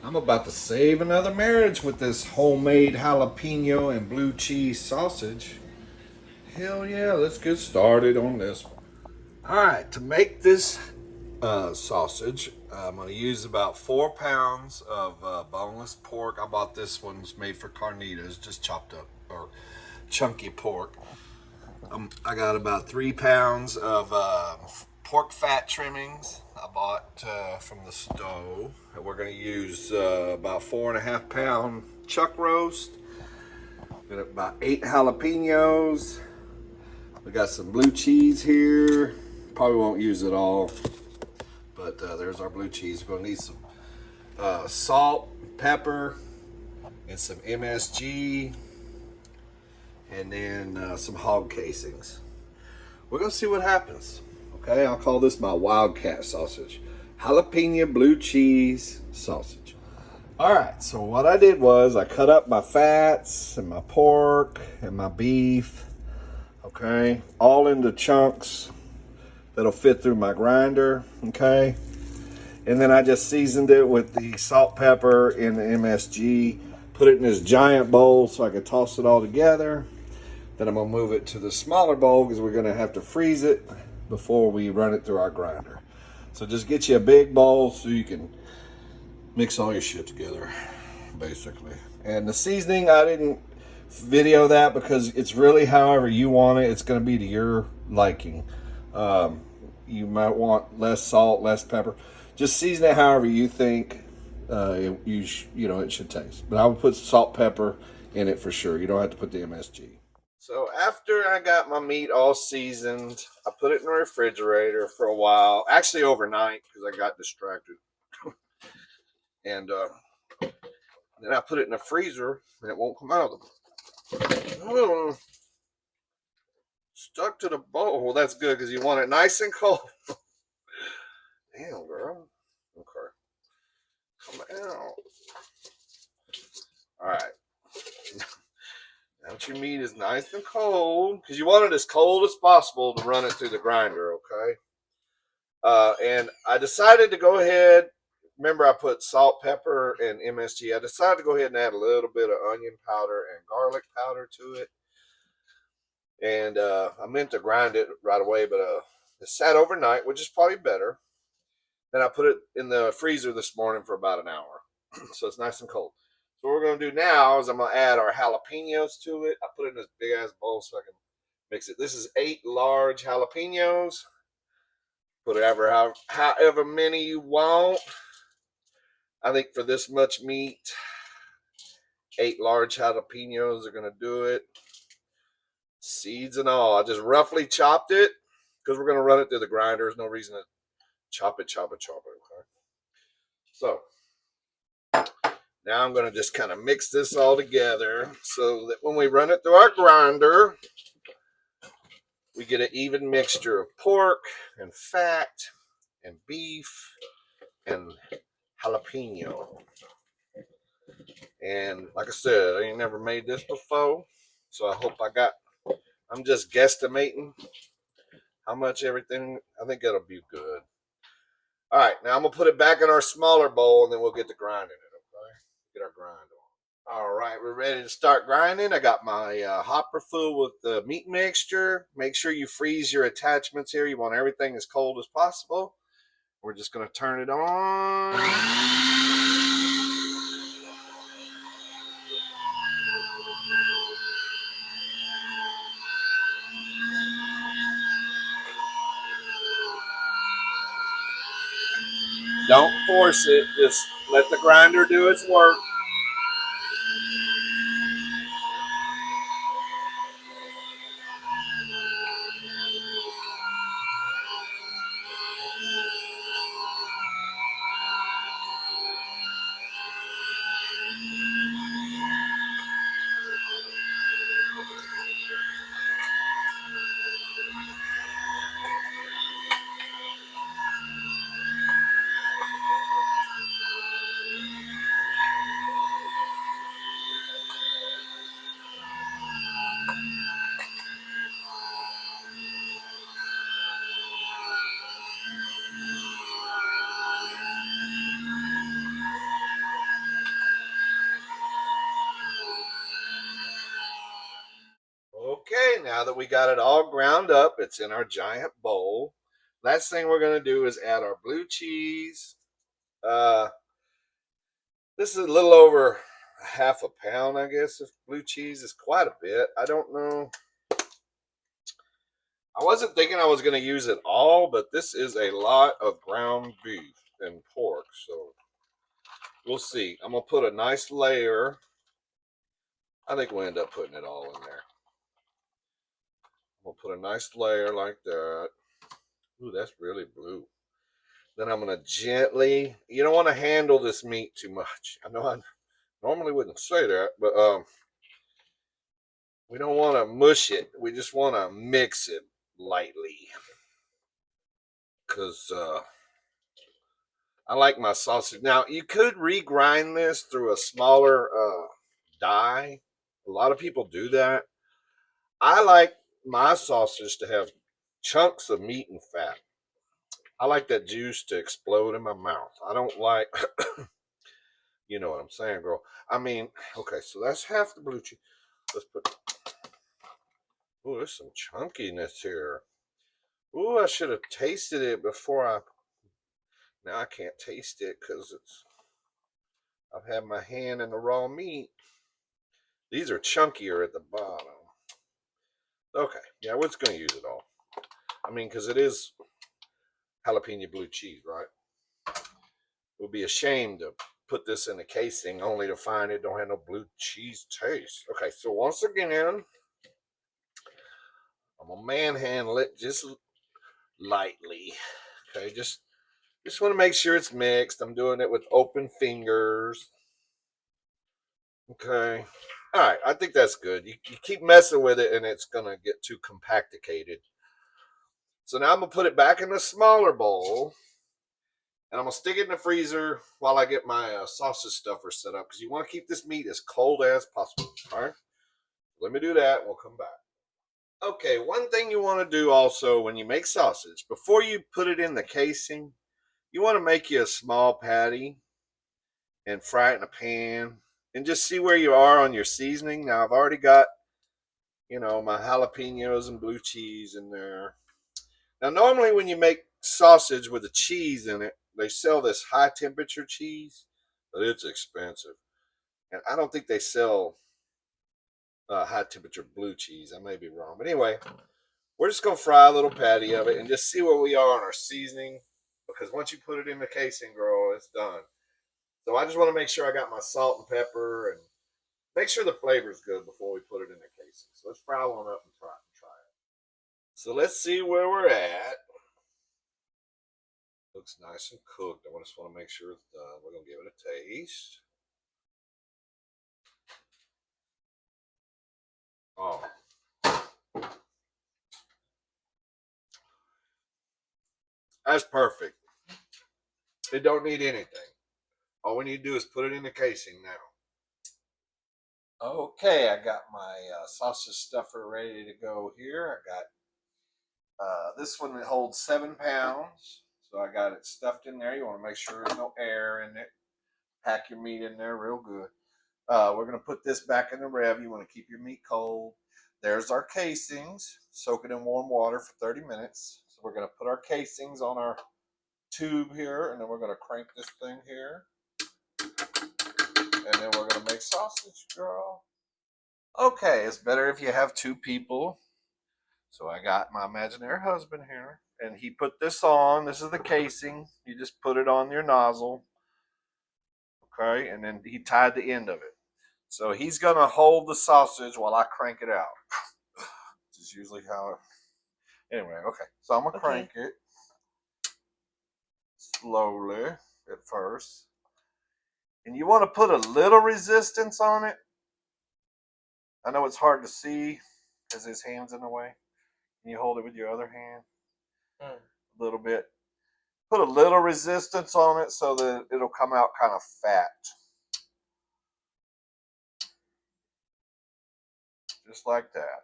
I'm about to save another marriage with this homemade jalapeno and blue cheese sausage. Hell yeah, let's get started on this one. All right, to make this sausage, I'm going to use about 4 pounds of boneless pork. I bought this one's made for carnitas, just chopped up or chunky pork. I got about 3 pounds of pork fat trimmings I bought from the stove. We're going to use about 4.5 pound chuck roast. Got about 8 jalapenos. We got some blue cheese here. Probably won't use it all, but there's our blue cheese. We're going to need some salt, pepper, and some MSG, and then some hog casings. We're going to see what happens. Okay, I'll call this my wildcat sausage. Jalapeno blue cheese sausage. All right, so what I did was I cut up my fats and my pork and my beef, okay, all into chunks that'll fit through my grinder, okay? And then I just seasoned it with the salt, pepper, and the MSG, put it in this giant bowl so I could toss it all together. Then I'm gonna move it to the smaller bowl because we're gonna have to freeze it before we run it through our grinder. So just get you a big bowl so you can mix all your shit together, basically. And the seasoning, I didn't video that because it's really however you want it. It's gonna be to your liking. You might want less salt, less pepper. Just season it however you think it should taste. But I would put salt, pepper in it for sure. You don't have to put the MSG. So after I got my meat all seasoned, I put it in the refrigerator for a while. Actually overnight because I got distracted. And then I put it in the freezer and it won't come out. Oh, stuck to the bowl. Well, that's good because you want it nice and cold. Damn, girl. Okay. Come out. All right. Now that your meat is nice and cold, because you want it as cold as possible to run it through the grinder, okay? And I decided to go ahead. Remember, I put salt, pepper, and MSG. I decided to go ahead and add a little bit of onion powder and garlic powder to it. And I meant to grind it right away, but it sat overnight, which is probably better. Then I put it in the freezer this morning for about an hour. So it's nice and cold. So what we're going to do now is I'm going to add our jalapenos to it. I put it in this big ass bowl so I can mix it. This is 8 large jalapenos. Put however many you want. I think for this much meat, 8 large jalapenos are going to do it. Seeds and all. I just roughly chopped it because we're going to run it through the grinder. There's no reason to chop it. Okay. So now I'm going to just kind of mix this all together so that when we run it through our grinder, we get an even mixture of pork and fat and beef and jalapeno. And like I said, I ain't never made this before, so I'm just guesstimating how much everything, I think it'll be good. All right, now I'm going to put it back in our smaller bowl and then we'll get to grinding it. Get our grind on. All right, we're ready to start grinding. I got my hopper full with the meat mixture. Make sure you freeze your attachments here. You want everything as cold as possible. We're just going to turn it on. Don't force it. Just let the grinder do its work. now that we got it all ground up, it's in our giant bowl. Last thing we're going to do is add our blue cheese. This is a little over half a pound, I guess, of blue cheese. Is quite a bit. I don't know. I wasn't thinking I was going to use it all, but this is a lot of ground beef and pork, so we'll see. I'm going to put a nice layer. I think we'll end up putting it all in there. We'll put a nice layer like that. Ooh, that's really blue. Then I'm going to gently, you don't want to handle this meat too much. I know I normally wouldn't say that, but we don't want to mush it. We just want to mix it lightly. Because I like my sausage. Now, you could regrind this through a smaller die. A lot of people do that. I like my sausage to have chunks of meat and fat. I like that juice to explode in my mouth. I don't like, you know what I'm saying, girl. I mean, okay, so that's half the blue cheese. Let's put, oh, there's some chunkiness here. Oh, I should have tasted it before now I can't taste it because I've had my hand in the raw meat. These are chunkier at the bottom. Okay, yeah, we're just going to use it all. I mean, because it is jalapeno blue cheese, right? It would be a shame to put this in a casing only to find it don't have no blue cheese taste. Okay, so once again, I'm going to manhandle it just lightly. Okay, just want to make sure it's mixed. I'm doing it with open fingers. Okay. All right, I think that's good. You keep messing with it and it's going to get too compacticated. So now I'm going to put it back in a smaller bowl. And I'm going to stick it in the freezer while I get my sausage stuffer set up. Because you want to keep this meat as cold as possible. All right. Let me do that. We'll come back. Okay, one thing you want to do also when you make sausage, before you put it in the casing, you want to make you a small patty and fry it in a pan and just see where you are on your seasoning. Now, I've already got, my jalapenos and blue cheese in there. Now, normally when you make sausage with a cheese in it, they sell this high temperature cheese, but it's expensive. And I don't think they sell high temperature blue cheese. I may be wrong. But anyway, we're just going to fry a little patty of it and just see where we are on our seasoning. Because once you put it in the casing, girl, it's done. So I just want to make sure I got my salt and pepper and make sure the flavor's good before we put it in the casing. So let's fry one up and try it. So let's see where we're at. Looks nice and cooked. I just want to make sure it's done. We're going to give it a taste. Oh. That's perfect. It don't need anything. All we need to do is put it in the casing now. Okay, I got my sausage stuffer ready to go here. I got this one that holds 7 pounds. So I got it stuffed in there. You want to make sure there's no air in it. Pack your meat in there real good. We're going to put this back in the Rev. You want to keep your meat cold. There's our casings. Soak it in warm water for 30 minutes. So we're going to put our casings on our tube here, and then we're going to crank this thing here. And then we're going to make sausage, girl. Okay, it's better if you have 2 people. So I got my imaginary husband here, and he put this on. This is the casing. You just put it on your nozzle. Okay, and then he tied the end of it. So he's going to hold the sausage while I crank it out. This is usually how it... Anyway, okay. So I'm going to crank it slowly at first. And you want to put a little resistance on it. I know it's hard to see because his hand's in the way. Can you hold it with your other hand? A little bit. Put a little resistance on it so that it'll come out kind of fat. Just like that.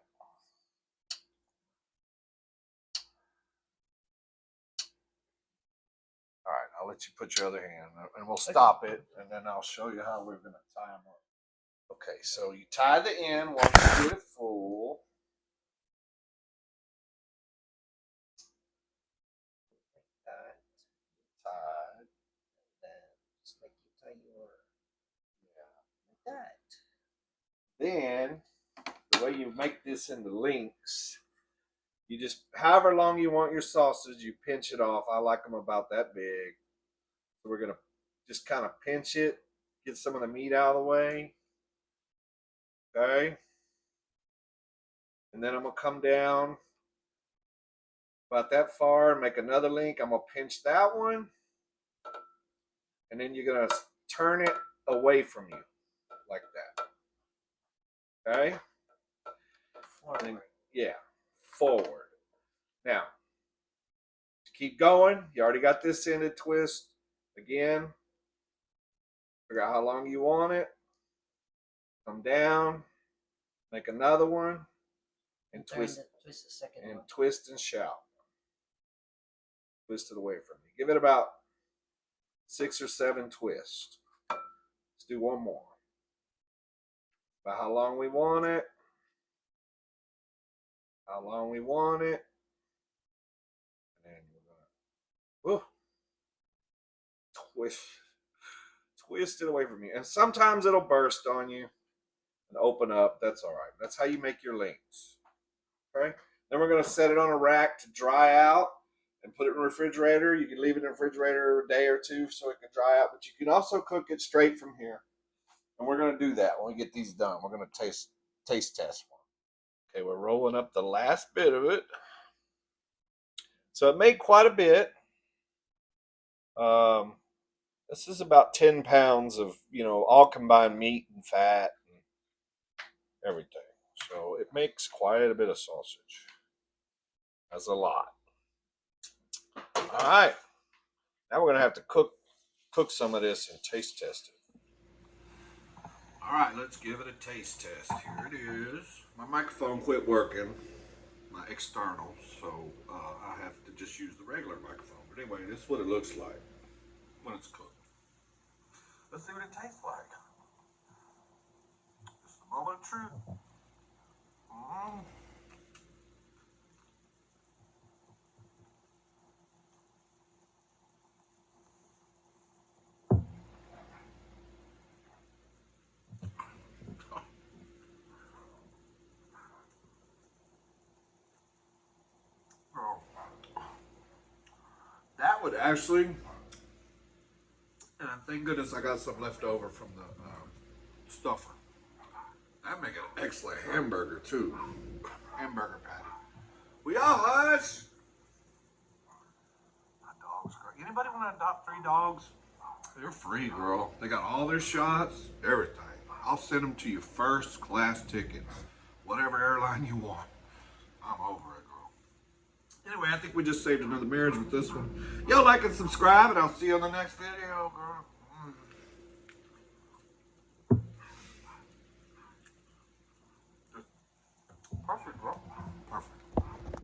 All right, I'll let you put your other hand and we'll stop it and then I'll show you how we're going to tie them up. Okay, so you tie the end once you get it full. thought you were. Yeah. Like that. Then, the way you make this into links, you just, however long you want your sausage, you pinch it off. I like them about that big. So we're going to just kind of pinch it, get some of the meat out of the way. Okay. And then I'm going to come down about that far and make another link. I'm going to pinch that one. And then you're going to turn it away from you like that. Okay? Forward. Then, yeah, forward. Now, keep going. You already got this ended twist. Again, figure out how long you want it. Come down, make another one, and twist the second and one. twist and shout. Twist it away from you. Give it about 6 or 7 twists. Let's do one more. About how long we want it. How long we want it. And then we're gonna twist it away from you. And sometimes it'll burst on you and open up. That's all right. That's how you make your links. Okay. Then we're gonna set it on a rack to dry out and put it in the refrigerator. You can leave it in the refrigerator a day or two so it can dry out, but you can also cook it straight from here. And we're going to do that when we get these done. We're going to taste test one. Okay, we're rolling up the last bit of it. So it made quite a bit. This is about 10 pounds of, all combined meat and fat and everything. So it makes quite a bit of sausage. That's a lot. All right. Now we're going to have to cook some of this and taste test it. All right, let's give it a taste test. Here it is. My microphone quit working, my external, so I have to just use the regular microphone. But anyway, this is what it looks like when it's cooked. Let's see what it tastes like. Just a moment of truth. That would actually, and thank goodness I got some left over from the stuffer. That'd make an excellent hamburger too. Hamburger patty. We all hush. My dog's great. Anybody want to adopt 3 dogs? They're free, girl. They got all their shots, everything. I'll send them to you first class tickets. Whatever airline you want. I'm over it, girl. Anyway, I think we just saved another marriage with this one. Y'all like and subscribe, and I'll see you on the next video, girl.